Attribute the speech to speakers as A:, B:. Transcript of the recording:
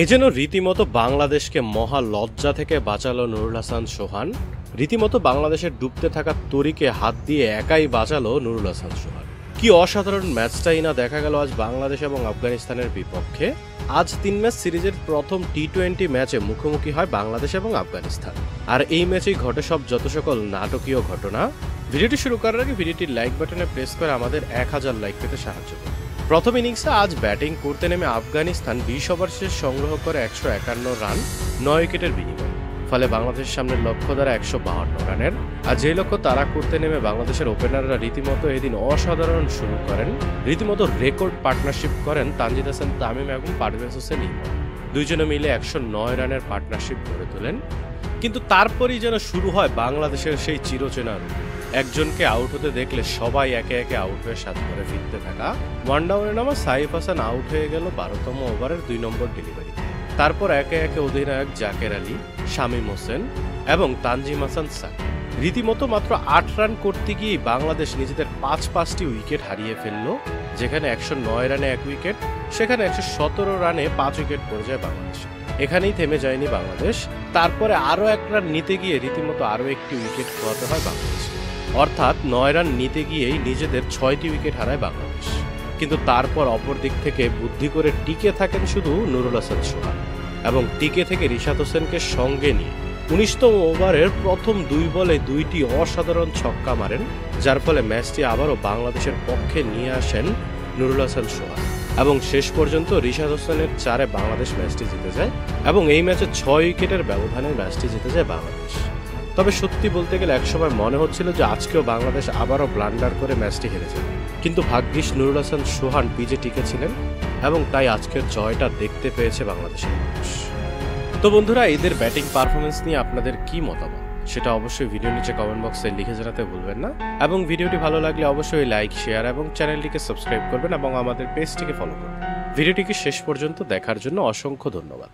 A: এ যেন রীতিমতো বাংলাদেশকে মহা লজ্জা থেকে বাঁচালো নুরুল হাসান সোহান। রীতিমতো বাংলাদেশের ডুবতে থাকা তরিকে হাত দিয়ে একাই বাঁচালো নুরুল হাসান সোহান। কি অসাধারণ ম্যাচটাই না দেখা গেল আজ বাংলাদেশ এবং আফগানিস্তানের বিপক্ষে। আজ 3 ম্যাচ সিরিজের প্রথম টি-20 ম্যাচে মুখোমুখি হয় বাংলাদেশ এবং আফগানিস্তান। আর এই ম্যাচেই ঘটে সব যত সকল নাটকীয় ঘটনা। ভিডিওটি শুরু করার আগে ভিডিওটির লাইক বাটনে প্রেস করে আমাদের 1000 লাইক পেতে সাহায্য করুন। প্রথম ইনিংসে আজ ব্যাটিং করতে নেমে আফগানিস্তান 20 ওভার শেষ সংগ্রহ করে 151 রান 9 উইকেটের বিনিময়ে। ফলে বাংলাদেশের সামনে লক্ষ্য দ্বারা 152 রানের। আর যে লক্ষ্য তারা করতে নেমে বাংলাদেশের ওপেনাররা রীতিমতো এদিন অসাধারণ শুরু করেন। রীতিমতো রেকর্ড পার্টনারশিপ করেন তানজিদ হাসান তামিম এবং পারভেজ হোসেন ইমন। দুইজনে মিলে 109 রানের পার্টনারশিপ গড়ে তোলেন। কিন্তু তারপরই যেন শুরু হয় বাংলাদেশের সেই চিরচেনা রূপ। একজনকে আউট হতে দেখলে সবাই একে একে আউট হয়ে সাথে করে ফিরতে থাকা। ওয়ান ডাউনে নামা সাইফ হাসান আউট হয়ে গেল 12তম ওভারের 2 নম্বর ডেলিভারি। তারপর একে একে অধিনায়ক জাকের আলী, শামীম হোসেন এবং তানজিম হাসান সাকিব রীতিমতো মাত্র 8 রান করতে গিয়ে বাংলাদেশ নিজেদের 5টি উইকেট হারিয়ে ফেলল। যেখানে 109 রানে 1 উইকেট, সেখানে 117 রানে 5 উইকেট পড়ে যায় বাংলাদেশ। এখানেই থেমে যায়নি বাংলাদেশ। তারপরে আরও 1 রান নিতে গিয়ে রীতিমতো আরও একটি উইকেট খোয়াতে হয় বাংলাদেশ। অর্থাৎ 9 রান নিতে গিয়েই নিজেদের 6টি উইকেট হারায় বাংলাদেশ। কিন্তু তারপর অপর দিক থেকে বুদ্ধি করে টিকে থাকেন শুধু নুরুল হাসান সোহান এবং টিকে থেকে রিশাদ হোসেনকে সঙ্গে নিয়ে 19তম ওভারের প্রথম 2 বলে 2টি অসাধারণ ছক্কা মারেন, যার ফলে ম্যাচটি আবারও বাংলাদেশের পক্ষে নিয়ে আসেন নুরুল হাসান সোহান এবং শেষ পর্যন্ত রিশাদ হোসেনের 4-এ বাংলাদেশ ম্যাচটি জিতে যায় এবং এই ম্যাচে 6 উইকেটের ব্যবধানে ম্যাচটি জিতে যায় বাংলাদেশ। তবে সত্যি বলতে গেলে একসময় মনে হচ্ছিল যে আজকেও বাংলাদেশ আবারও ব্লান্ডার করে ম্যাচটি হেরে যাবে, কিন্তু ভাগ্যিস নুরুল হাসান সোহান পিচে টিকেছিলেন এবং তাই আজকের জয়টা দেখতে পেয়েছে বাংলাদেশের মানুষ। তো বন্ধুরা, এদের ব্যাটিং পারফরমেন্স নিয়ে আপনাদের কি মতামত সেটা অবশ্যই ভিডিও নিচে কমেন্ট বক্সে লিখে জানাতে ভুলবেন না এবং ভিডিওটি ভালো লাগলে অবশ্যই লাইক, শেয়ার এবং চ্যানেলটিকে সাবস্ক্রাইব করবেন এবং আমাদের পেজটিকে ফলো করবেন। ভিডিওটিকে শেষ পর্যন্ত দেখার জন্য অসংখ্য ধন্যবাদ।